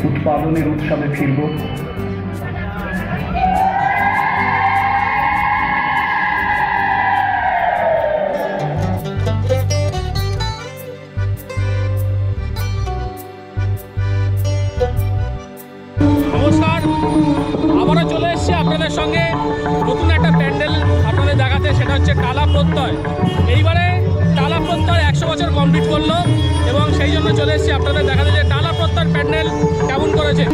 উৎপাদনের উৎসবে ফিরব। নমস্কার, আবারও চলে এসেছি আপনাদের সঙ্গে নতুন একটা প্যান্ডেল আপনাদের দেখাতে। সেটা হচ্ছে টালা প্রত্যয়। এইবারে টালা প্রত্যয় 100 বছর কমপ্লিট করলো এবং সেই জন্য চলে এসেছি আপনাদের দেখাতে যে টালা প্রত্যয় প্যান্ডেল কেমন করেছে।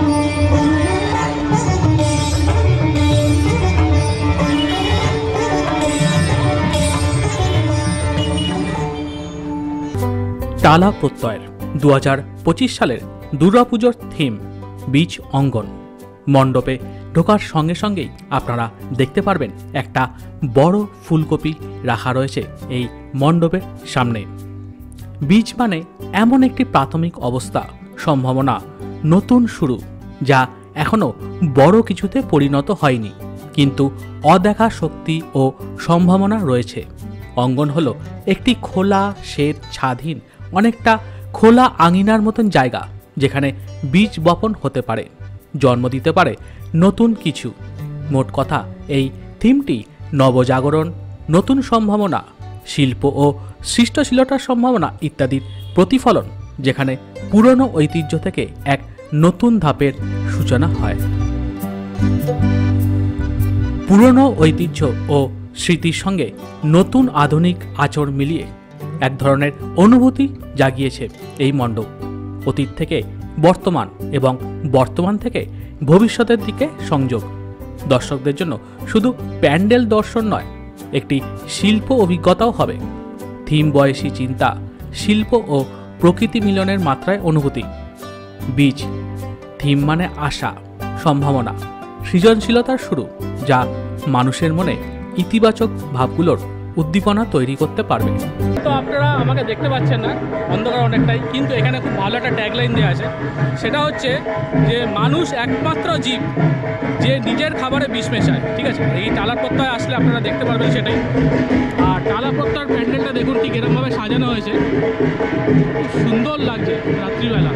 টালা প্রত্যয়ের 2025 সালের দুর্গাপুজোর থিম বীজ অঙ্গন। মণ্ডপে ঢোকার সঙ্গে সঙ্গেই আপনারা দেখতে পারবেন একটা বড় ফুলকপি রাখা রয়েছে এই মণ্ডপের সামনে। বীজ মানে এমন একটি প্রাথমিক অবস্থা, সম্ভাবনা, নতুন শুরু, যা এখনো বড় কিছুতে পরিণত হয়নি, কিন্তু অদেখা শক্তি ও সম্ভাবনা রয়েছে। অঙ্গন হলো একটি খোলা শেড ছাদহীন অনেকটা খোলা আঙিনার মতন জায়গা, যেখানে বীজ বপন হতে পারে, জন্ম দিতে পারে নতুন কিছু। মোট কথা, এই থিমটি নবজাগরণ, নতুন সম্ভাবনা, শিল্প ও সৃষ্টশীলতার সম্ভাবনা ইত্যাদির প্রতিফলন, যেখানে পুরনো ঐতিহ্য থেকে এক নতুন ধাপের সূচনা হয়। পুরনো ঐতিহ্য ও স্মৃতির সঙ্গে নতুন আধুনিক আচর মিলিয়ে এক ধরনের অনুভূতি জাগিয়েছে এই মণ্ডপ। অতীত থেকে বর্তমান এবং বর্তমান থেকে ভবিষ্যতের দিকে সংযোগ। দর্শকদের জন্য শুধু প্যান্ডেল দর্শন নয়, একটি শিল্প অভিজ্ঞতাও হবে। থিম বয়সী চিন্তা, শিল্প ও প্রকৃতি মিলনের মাত্রায় অনুভূতি। বীজ থিম মানে আশা, সম্ভাবনা, সৃজনশীলতার শুরু, যা মানুষের মনে ইতিবাচক ভাবগুলোর উদ্দীপনা তৈরি করতে পারবে। তো আপনারা আমাকে দেখতে পাচ্ছেন না, অন্ধকার অনেকটাই, কিন্তু এখানে খুব ভালো একটা ট্যাগলাইন দেওয়া আছে। সেটা হচ্ছে যে মানুষ একমাত্র জীব যে নিজের খাবারে বিষ মেশায়। ঠিক আছে, এই টালা প্রত্যয় আসলে আপনারা দেখতে পারবেন সেটাই। আর টালা প্রত্যয়ের প্যান্ডেলটা দেখুন ঠিক এরকমভাবে সাজানো হয়েছে, খুব সুন্দর লাগছে রাত্রিবেলা।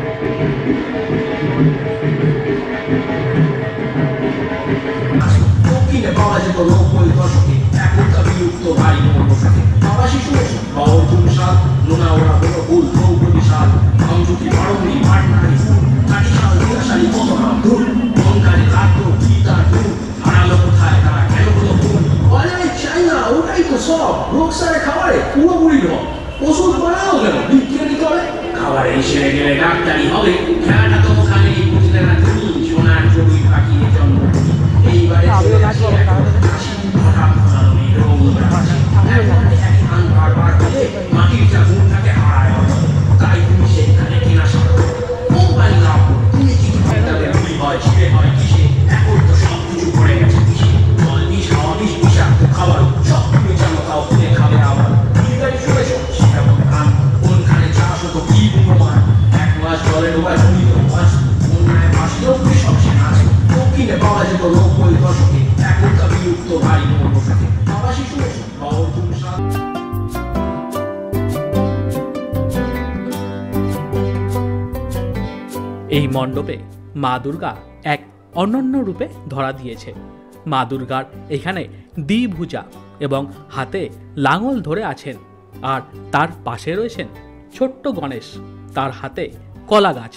খাবারে সেরে গেলে ডাক্তারি হবে, খেলাটা তো ওখানে বুঝলে না তুমি, সোনার ছবি পাকিয়ে জন্ম। এইবারে মাটির চাকুর থাকে হারায়, তাই তুমি সেখানে কেনা সারো কোম্পানি লাভ। তুমি কি হয় ছিঁড়ে হয় কিসে, এখন তো সব কিছু পড়ে গেছে কিসে। জল বিষ, হাওয়া বিষ, বিষাক্ত খাবার সব তুমি জানো, তাও খুলে খাবে আবার। বিজ্ঞানী শুনেছ সেটা গান, কোনখানে চাষ হতো কি প্রমাণ। 1 মাস জলে ডোবায় ভূমিত মাছ, অন্যায় ভাসলেও কৃষক সে নাচে। দক্ষিণে পাওয়া যেত 90 দশকে, এখন তা বিলুপ্ত ভারী পোশাকে। আবাসী শুনেছ বাউল তুমসা। এই মণ্ডপে মা দুর্গা এক অনন্য রূপে ধরা দিয়েছে। মা দুর্গার এখানে দ্বিভুজা এবং হাতে লাঙল ধরে আছেন, আর তার পাশে রয়েছেন ছোট্ট গণেশ, তার হাতে কলা গাছ।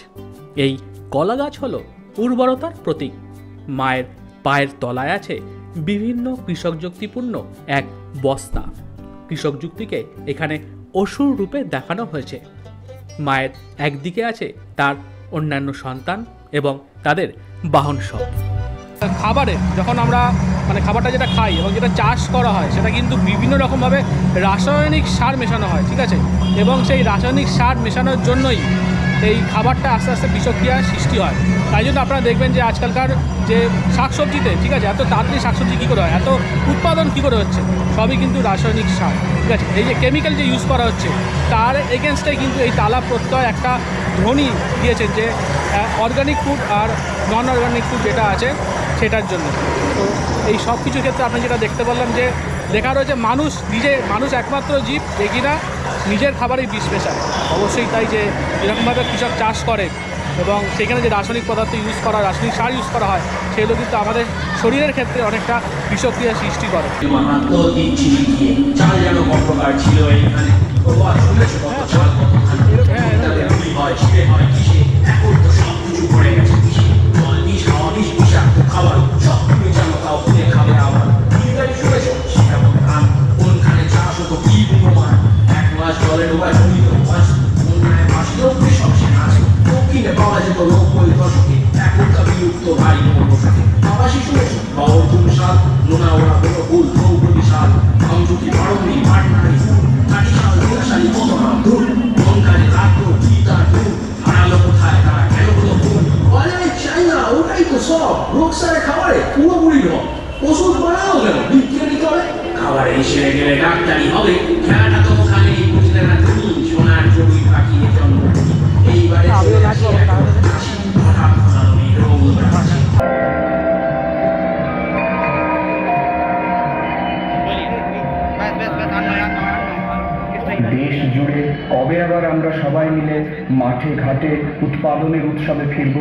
এই কলা গাছ হলো উর্বরতার প্রতীক। মায়ের পায়ের তলায় আছে বিভিন্ন কৃষক যুক্তিপূর্ণ এক বস্তা। কৃষক যুক্তিকে এখানে অসুর রূপে দেখানো হয়েছে। মায়ের একদিকে আছে তার অন্যান্য সন্তান এবং তাদের বাহন সব। খাবারে যখন আমরা খাবারটা যেটা খাই এবং যেটা চাষ করা হয়, সেটা কিন্তু বিভিন্ন রকমভাবে রাসায়নিক সার মেশানো হয়। ঠিক আছে, এবং সেই রাসায়নিক সার মেশানোর জন্যই এই খাবারটা আস্তে আস্তে বিষক্রিয়ার সৃষ্টি হয়। তাই জন্য আপনারা দেখবেন যে আজকালকার যে শাকসবজিতে, ঠিক আছে, এত তাড়াতাড়ি শাকসবজি কী করে হয়, এত উৎপাদন কী করে হচ্ছে, সবই কিন্তু রাসায়নিক সার। ঠিক আছে, এই যে কেমিক্যাল যে ইউজ করা হচ্ছে, তার এগেনস্টে কিন্তু এই টালা প্রত্যয় একটা ধ্বনি দিয়েছেন যে অর্গানিক ফুড আর নন অর্গানিক ফুড যেটা আছে সেটার জন্য। তো এই সব কিছুর ক্ষেত্রে আপনি যেটা দেখতে পারলাম যে লেখা রয়েছে মানুষ একমাত্র জীব যে কিনা নিজের খাবারেই বিষ মেশায়। অবশ্যই তাই, যে এরকমভাবে কৃষক চাষ করে এবং সেখানে যে রাসায়নিক পদার্থ ইউজ করা, রাসায়নিক সার ইউজ করা হয়, সেগুলো কিন্তু আমাদের শরীরের ক্ষেত্রে অনেকটা বিষক্রিয়া সৃষ্টি করে। মাহাত্ম দিচ্ছি গিয়ে চাল যেন কপ্রকার ছিল এইখানে শুনেছো কত চাল কতখানি হয় ছিঁড়ে হয় কিসে এখন তো সব কিছু পড়ে গেছে কিসে জল বিষ হাওয়া বিষ বিষাক্ত খাবার সব তুমি জানো তাও খুঁজে খাবে আবার বিদায় শুনেছো সেটা ধান কোনখানে চাষ হতো কি গুণমান এক মাস জলে ডোবায় জমিত মাছ অন্যায় ভাসলেও কৃষক সে আছে দক্ষিণে পাওয়া যেত 90 দশকে এখন তা বিলুপ্ত ভাই বসে আবাসী শুনেছো বাবরপুর সাল নোনা ওরা কোনো ভুল দ্রৌপদী সাল আমজুকি বারণী পাটনারি ফুল কাটি সাল বিনাশালী কত নাম ধুল মনকারে রাখলো কি তার ধুল হারালো কোথায় তারা কেন হলো ভুল বলে চাই না ওটাই তো সব রোগ সারে খাবারে পুরোপুরি ঢপ ওষুধ বানাও কেন বিজ্ঞানী করে খাবারে সেরে গেলে ডাক্তারি হবে খেলাটা তো ওখানে বুঝলে না তুমি সোনার জমি পাকিয়ে জন্ম এইবারে চলে আসি এখন হাসি হঠাৎ আমি রোগ হাসি দেশ জুড়ে কবে আবার আমরা সবাই মিলে মাঠে ঘাটে উৎপাদনের উৎসবে ফিরব?